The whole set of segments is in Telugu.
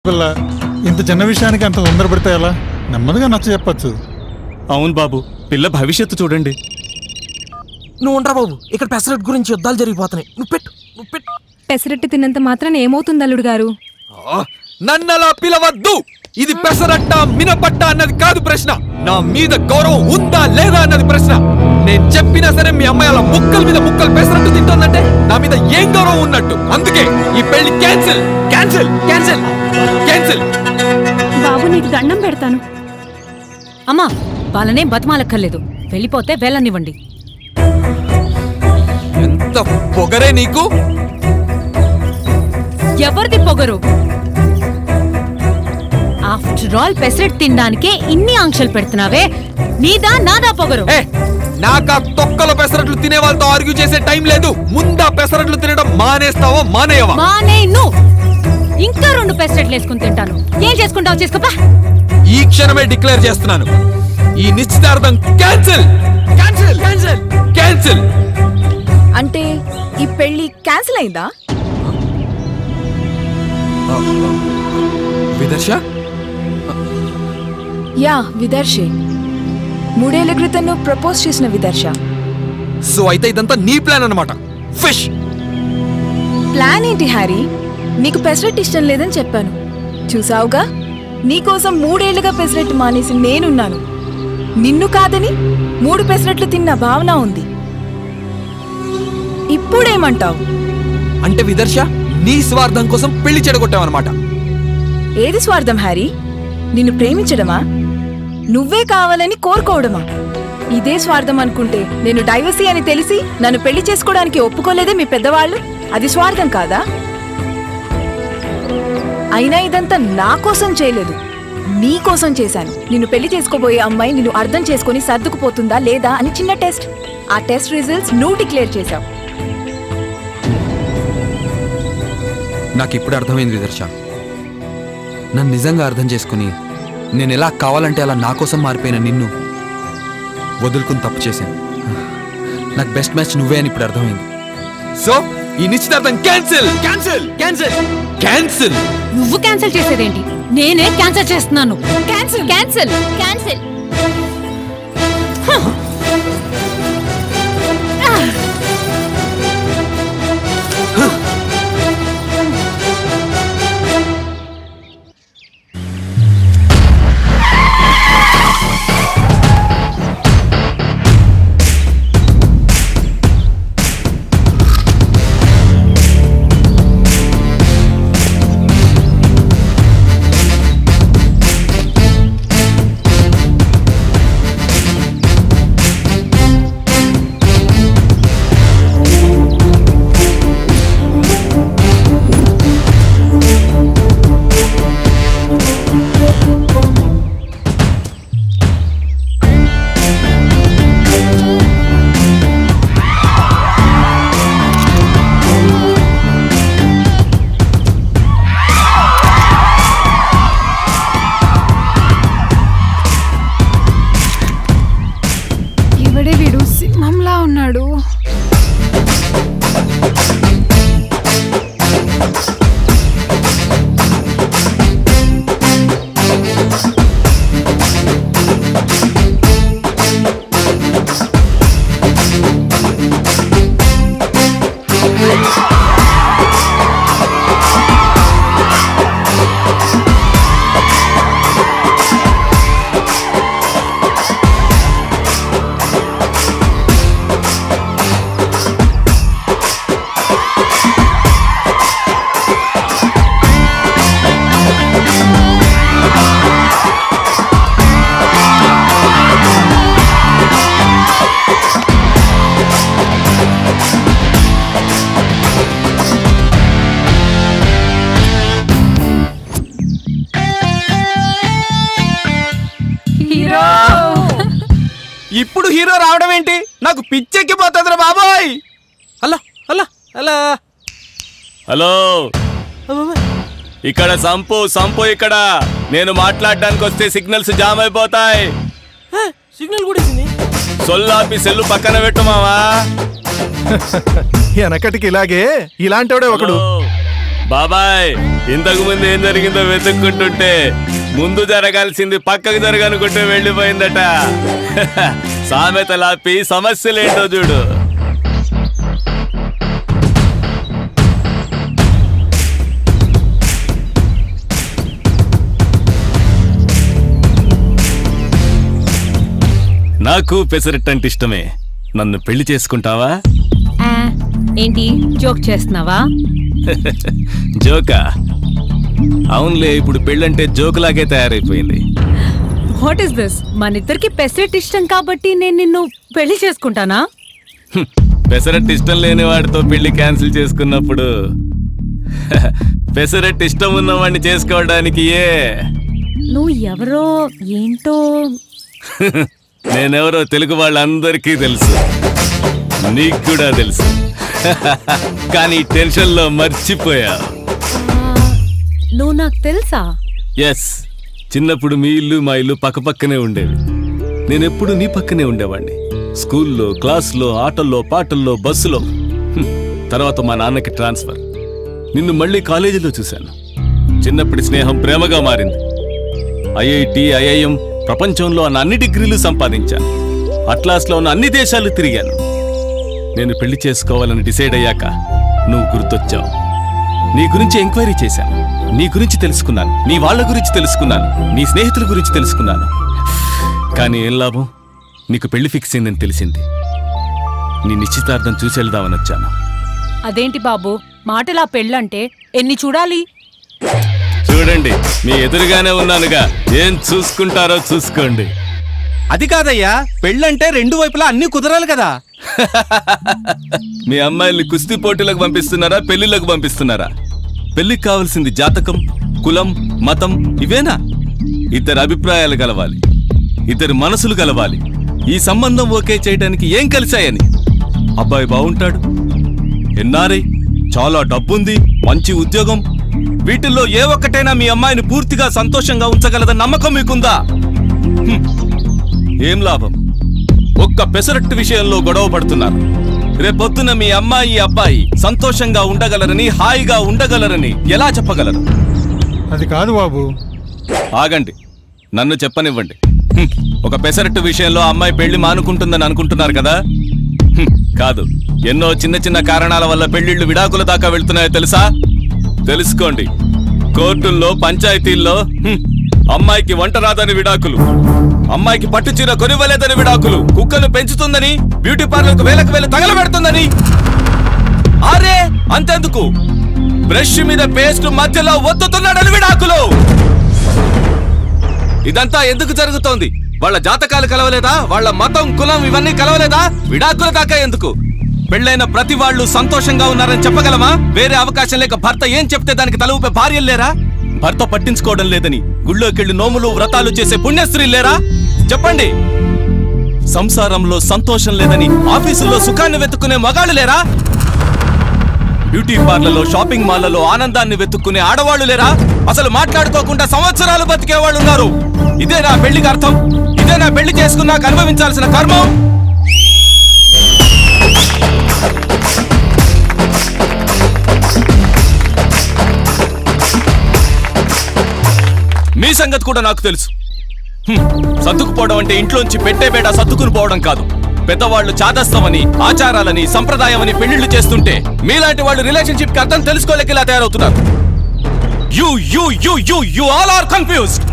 పిల్ల ఇంత చిన్న విషయానికి అంత తొందరపడితే ఎలా? నెమ్మదిగా నచ్చ చెప్పచ్చు. అవును బాబు, పిల్ల భవిష్యత్తు చూడండి. నువ్వు ఉండరా బాబు, ఇక్కడ పెసరట్టు గురించి యుద్ధాలు జరిగిపోతున్నాయి. నువ్వు పెట్టు. పెసరట్టు తిన్నంత మాత్రాన ఏమవుతుంది అల్లుడు గారు? నన్నలా పిలవద్దు. ఇది పెసరట్ట మినపట్ట అన్నది కాదు ప్రశ్న. నా మీద గౌరవం ఉందా లేదా అన్నది ప్రశ్న. నేను చెప్పినా సరే మీ అమ్మాయి అలా ముక్కల మీద ముక్కలు పెసరట్టు తింటుందంటే నా మీద ఏం గౌరవం ఉన్నట్టు. అందుకే ఈ పెళ్లి క్యాన్సిల్ క్యాన్సిల్ క్యాన్సిల్ క్యాన్సిల్. బాబు నీకు దండం పెడతాను. అమ్మా, వాళ్ళనే బతిమాలక్కర్లేదు, వెళ్ళిపోతే వెళ్ళనివ్వండి. ఎంత పొగరే నీకు! ఎవరిది పొగరు? ఆఫ్టర్ ఆల్ పెసరట్ తినడానికే ఇన్ని ఆంక్షలు పెడుతున్నావే, నీదా నాదా పొగరు? నాకా తొక్కల పెసరట్లు తినే వాళ్ళతో ఆర్గ్యూ చేసే టైం లేదు. ముందా పెసరట్లు తినడం మానేస్తావో మానేయవా? మానేను. ఇంకా 2 పెసరట్లు వేసుకుని తింటాను. ఏం చేసుకుంటావు చేసుకోపా. ఈ క్షణమే డిక్లేర్ చేస్తున్నాను, ఈ నిశ్చితార్థం క్యాన్సిల్ క్యాన్సిల్ క్యాన్సిల్ క్యాన్సిల్. అంటే ఈ పెళ్లి క్యాన్సిల్ అయిందా? విదర్శ? యా, విదర్శే. 3 ఏళ్ల క్రితం నువ్వు ప్రపోజ్ చేసిన విదర్శ. సో అయితే ఇదంతా నీ ప్లాన్ అన్నమాట. ఫిష్ ప్లాన్ ఏంటి హ్యారీ? నీకు పెసరట్టు ఇష్టం లేదని చెప్పాను, చూసావుగా. నీకోసం 3 ఏళ్లుగా పెసరట్టు మానేసి నేనున్నాను. నిన్ను కాదని 3 పెసరట్లు తిన్న భావన ఉంది. ఇప్పుడేమంటావు? అంటే విదర్శ నీ స్వార్థం కోసం పెళ్లి చెడగొట్టావన్నమాట. ఏది స్వార్థం హ్యారీ? నిన్ను ప్రేమించడమా? నువ్వే కావాలని కోరుకోవడమా? ఇదే స్వార్థం అనుకుంటే నేను డైవర్సీ అని తెలిసి నన్ను పెళ్లి చేసుకోవడానికి ఒప్పుకోలేదే మీ పెద్దవాళ్ళు. అది స్వార్థం కాదా? అయినా ఇదంతా నా కోసం చేయలేదు, నీ కోసం చేశాను. నిన్ను పెళ్లి చేసుకోబోయే అమ్మాయి నిన్ను అర్థం చేసుకుని సర్దుకుపోతుందా లేదా అని చిన్న టెస్ట్. ఆ టెస్ట్ రిజల్ట్స్ నువ్వు డిక్లేర్ చేశావు. నాకు ఇప్పుడు అర్థమైంది విదర్శ. నన్ను నిజంగా అర్థం చేసుకుని నేను ఎలా కావాలంటే అలా నా కోసం మారిపోయిన నిన్ను వదులుకుని తప్పు చేశాను. నాకు బెస్ట్ మ్యాచ్ నువ్వే అని ఇప్పుడు అర్థమైంది. సో ఈ నిశ్చితార్థం క్యాన్సిల్ క్యాన్సిల్ క్యాన్సిల్ క్యాన్సిల్. నువ్వు క్యాన్సిల్ చేసేదేంటి? నేనే క్యాన్సిల్ చేస్తున్నాను. Cancel cancel cancel. ఇప్పుడు హీరో రావడం ఏంటి? నాకు పిచ్చెక్కిపోతుందిరా బాబాయ్. అలా అలా అలా. హలో, ఇక్కడ సంపు ఇక్కడ. నేను మాట్లాడడానికి వస్తే సిగ్నల్స్ జామ్ అయిపోతాయి. సిగ్నల్ కూడా సొల్లాపి సెల్లు పక్కన పెట్టు మావా. వెనకటికి ఇలాగే ఇలాంటివాడే ఒకడు. బాబాయ్ ఇంతకు ముందు ఏం జరిగిందో వెతుక్కుంటుంటే ముందు జరగాల్సింది పక్కకు జరగనుకుంటే వెళ్ళిపోయిందట. సామెతలాపి సమస్యలేంటో చూడు. నాకు పెసరట్టు అంటే ఇష్టమే. నన్ను పెళ్లి చేసుకుంటావా? ఏంటి జోక్ చేస్తున్నావా? జోకా? అవునులే, ఇప్పుడు పెళ్ళంటే జోకులాగే తయారైపోయింది. What is this? మన ఇద్దరికి పెసరట్టు ఇష్టం కాబట్టి నేను నిన్ను పెళ్లి చేసుకుంటానా? పెసరట్టు ఇష్టం లేని వాడితో పెళ్లి క్యాన్సిల్ చేసుకున్నప్పుడు పెసరట్టు ఇష్టం ఉన్నవాడిని చేసుకోవడానికి నువ్వు ఎవరో ఏంటో నేనెవరో తెలుగు వాళ్ళందరికీ తెలుసు, నీకు కూడా తెలుసు. కానీ టెన్షన్లో మర్చిపోయా. నువ్వు నాకు తెలుసా? ఎస్, చిన్నప్పుడు మీ ఇల్లు మా ఇల్లు పక్కపక్కనే ఉండేవి. నేనెప్పుడు నీ పక్కనే ఉండేవాడిని. స్కూల్లో, క్లాస్లో, ఆటల్లో, పాటల్లో, బస్సులో. తర్వాత మా నాన్నకి ట్రాన్స్ఫర్. నిన్ను మళ్ళీ కాలేజీలో చూశాను. చిన్నప్పటి స్నేహం ప్రేమగా మారింది. ఐఐటి, ఐఐఎం, ప్రపంచంలో ఉన్న అన్ని డిగ్రీలు సంపాదించాను. అట్లాస్లో ఉన్న అన్ని దేశాలు తిరిగాను. నేను పెళ్లి చేసుకోవాలని డిసైడ్ అయ్యాక నువ్వు గుర్తొచ్చావు. నీ గురించి ఎంక్వైరీ చేశాను, నీ గురించి తెలుసుకున్నాను, నీ వాళ్ళ గురించి తెలుసుకున్నాను, నీ స్నేహితుల గురించి తెలుసుకున్నాను. కానీ ఏం లాభం? నీకు పెళ్లి ఫిక్స్ అయిందని తెలిసింది. నీ నిశ్చితార్థం చూసి వెళ్దామని వచ్చాను. అదేంటి బాబు మాటలా పెళ్ళంటే? ఎన్ని చూడాలి? చూడండి, మీ ఎదురుగానే ఉన్నానుగా, ఏం చూసుకుంటారో చూసుకోండి. అది కాదయ్యా, పెళ్ళంటే రెండు వైపులా అన్ని కుదరాలి కదా. మీ అమ్మాయిల్ని కుస్తీ పోటీలకు పంపిస్తున్నారా, పెళ్లిళ్ళకు పంపిస్తున్నారా? పెళ్లికి కావాల్సింది జాతకం, కులం, మతం ఇవేనా? ఇద్దరు అభిప్రాయాలు కలవాలి, ఇద్దరు మనసులు కలవాలి. ఈ సంబంధం ఓకే చేయడానికి ఏం కలిశాయని? అబ్బాయి బాగుంటాడు, ఎన్ఆర్ఐ, చాలా డబ్బుంది, మంచి ఉద్యోగం. వీటిల్లో ఏ ఒక్కటైనా మీ అమ్మాయిని పూర్తిగా సంతోషంగా ఉంచగలదన్న నమ్మకం మీకుందా? ఏం లాభం? ఒక్క పెసరట్టు విషయంలో గొడవ పడుతున్నారు. రేపొద్దున మీ అమ్మాయి, అబ్బాయి సంతోషంగా ఉండగలరని, హాయిగా ఉండగలరని ఎలా చెప్పగలరు? అది కాదు బాబు. ఆగండి, నన్ను చెప్పనివ్వండి. ఒక పెసరట్టు విషయంలో అమ్మాయి పెళ్లి మానుకుంటుందని అనుకుంటున్నారు కదా? కాదు, ఎన్నో చిన్న చిన్న కారణాల వల్ల పెళ్లిళ్లు విడాకుల దాకా వెళ్తున్నాయో తెలుసా? తెలుసుకోండి. కోర్టుల్లో, పంచాయతీల్లో అమ్మాయికి వంట రాదని విడాకులు, అమ్మాయికి పట్టుచీర కొనివ్వలేదని విడాకులు, కుక్కను పెంచుతుందని, బ్యూటీ పార్లర్కు వేలకు వేలు తగలబెడుతుందని. అరే అంతెందుకు, బ్రష్ మీద పేస్ట్ మధ్యలో ఒత్తుతున్నాడని విడాకులు. ఇదంతా ఎందుకు జరుగుతోంది? వాళ్ళ జాతకాలు కలవలేదా? వాళ్ళ మతం, కులం ఇవన్నీ కలవలేదా? విడాకుల దాకా ఎందుకు? పెళ్ళైన ప్రతి వాళ్ళు సంతోషంగా ఉన్నారని చెప్పగలమా? వేరే అవకాశం లేక భర్త ఏం చెప్తే దానికి తల ఊపే భార్యలు లేరా? భర్త పట్టించుకోవడం లేదని గుళ్ళోకెళ్ళి నోములు, వ్రతాలు చేసే పుణ్యస్త్రీ లేరా? చెప్పండి. సంసారంలో సంతోషం లేదని ఆఫీసుల్లో సుఖాన్ని వెతుక్కునే మగాళ్ళు లేరా? బ్యూటీ పార్లర్లో, షాపింగ్ మాల్లలో ఆనందాన్ని వెతుక్కునే ఆడవాళ్లు లేరా? అసలు మాట్లాడుకోకుండా సంవత్సరాలు బతికే వాళ్ళు ఉన్నారు. ఇదే నా పెళ్లికి అర్థం? ఇదే నా పెళ్లి చేసుకున్నాక అనుభవించాల్సిన కర్మం? మీ సంగతి కూడా నాకు తెలుసు. సర్దుకుపోవడం అంటే ఇంట్లోంచి పెట్టే బేట సర్దుకుని పోవడం కాదు. పెద్దవాళ్లు చాదస్తమని, ఆచారాలని, సంప్రదాయమని పెళ్లిళ్లు చేస్తుంటే మీలాంటి వాళ్ళు రిలేషన్షిప్ కి అర్థం తెలుసుకోలేక ఇలా తయారవుతున్నారు. You all are confused.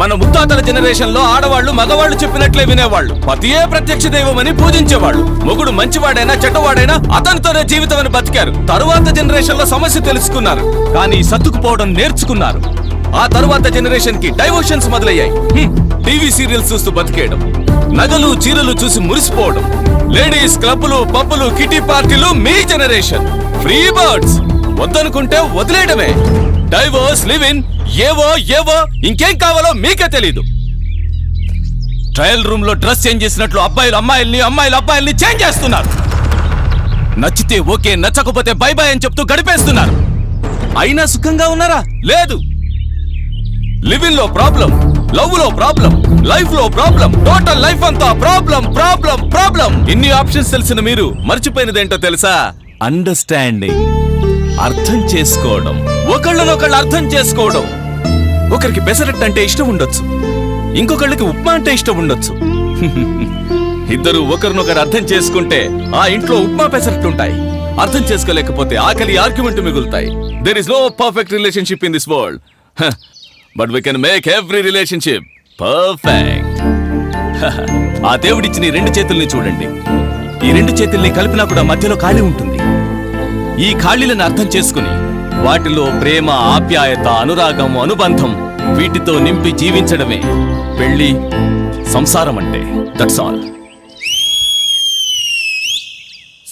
మన ముత్తాతల జనరేషన్ లో ఆడవాళ్లు మగవాళ్లు చెప్పినట్లే వినేవాళ్లు. పతియే ప్రత్యక్ష దైవమని పూజించేవాళ్లు. మొగుడు మంచివాడైనా చెడ్డవాడైనా అతనితోనే జీవితం అని బతికారు. తరువాత జనరేషన్ లో సమస్య తెలుసుకున్నారు, కానీ సర్దుకుపోవడం నేర్చుకున్నారు. ఆ తరువాత జనరేషన్ కి డైవర్షన్స్ మొదలయ్యాయి. టీవీ సీరియల్స్ చూస్తూ బతికేయడం, నగలు చీరలు చూసి మురిసిపోవడం, లేడీస్ క్లబ్లు, పబ్బులు, కిటీ పార్టీలు. మీ జనరేషన్ ఫ్రీ బర్డ్స్, వద్దనుకుంటే వదిలేయడమే. డైవర్స్, లివ్ ఇన్, ఏవో ఏవో ఇంకేం కావాలో మీకే తెలీదు. ట్రయల్ రూమ్ లో డ్రెస్ చేంజ్ చేసినట్లు అబ్బాయిలు అమ్మాయిల్ని, అమ్మాయిలు అబ్బాయిల్ని చేంజ్ చేస్తున్నారు. నచ్చితే ఓకే, నచ్చకపోతే బై బై అని చెప్తూ గడిపేస్తున్నారు. అయినా సుఖంగా ఉన్నారా? లేదు. లివ్ ఇన్ లో ప్రాబ్లం, లవ్ లో ప్రాబ్లం, లైఫ్ లో ప్రాబ్లం, టోటల్ లైఫ్ అంతా ప్రాబ్లం ప్రాబ్లం ప్రాబ్లం. ఇన్ని ఆప్షన్స్ తెలిసిన మీరు మర్చిపోయినదేంటో తెలుసా? అండర్స్టాండింగ్. అర్థం చేసుకోవడం, ఒకళ్ళనొకళ్ళు అర్థం చేసుకోవడం. ఒకరికి పెసరట్టు అంటే ఇష్టం ఉండొచ్చు, ఇంకొకళ్ళకి ఉప్మా అంటే ఇష్టం ఉండొచ్చు. ఇద్దరు ఒకరినొకరు అర్థం చేసుకుంటే ఆ ఇంట్లో ఉప్మా పెసరట్టుంటాయి. అర్థం చేసుకోలేకపోతే ఆకలి ఆర్గ్యుమెంట్ మిగులుతాయి. There is no perfect relationship in this world, but we can make every relationship perfect. ఆ దేవుడిచ్చిన ఈ రెండు చేతుల్ని చూడండి. ఈ రెండు చేతుల్ని కలిపినా కూడా మధ్యలో ఖాళీ ఉంటుంది. ఈ ఖాళీలను అర్థం చేసుకుని వాటిలో ప్రేమ, ఆప్యాయత, అనురాగం, అనుబంధం వీటితో నింపి జీవించడమే పెళ్లి, సంసారం అంటే. That's all.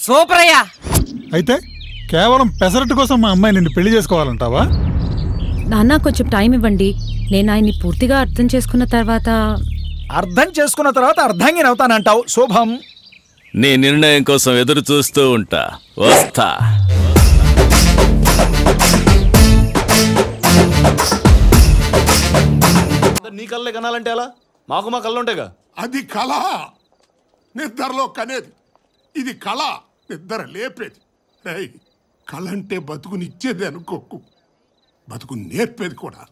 సూపర్ అయ్యా. అయితే కేవలం పెసరట్టు కోసం మా అమ్మాయి నిన్ను పెళ్లి చేసుకోవాలంటావా? నాన్న కొంచెం టైం ఇవ్వండి. నేను ఆయన్ని పూర్తిగా అర్థం చేసుకున్న తర్వాత. అర్థం చేసుకున్న తర్వాత అర్ధాంగిని అవుతానంటావు. శుభం. నీ నిర్ణయం కోసం ఎదురు చూస్తూ ఉంటా. వస్తా. నీ కళ్ళే కనాలంటే అలా? మాకు మా కళ్ళు ఉంటాయిగా. అది కళ, నిద్రలో కనేది. ఇది కళ, నిద్ర లేపేది. కళ అంటే బతుకునిచ్చేది అనుకోకు, బతుకు నేర్పేది కూడా.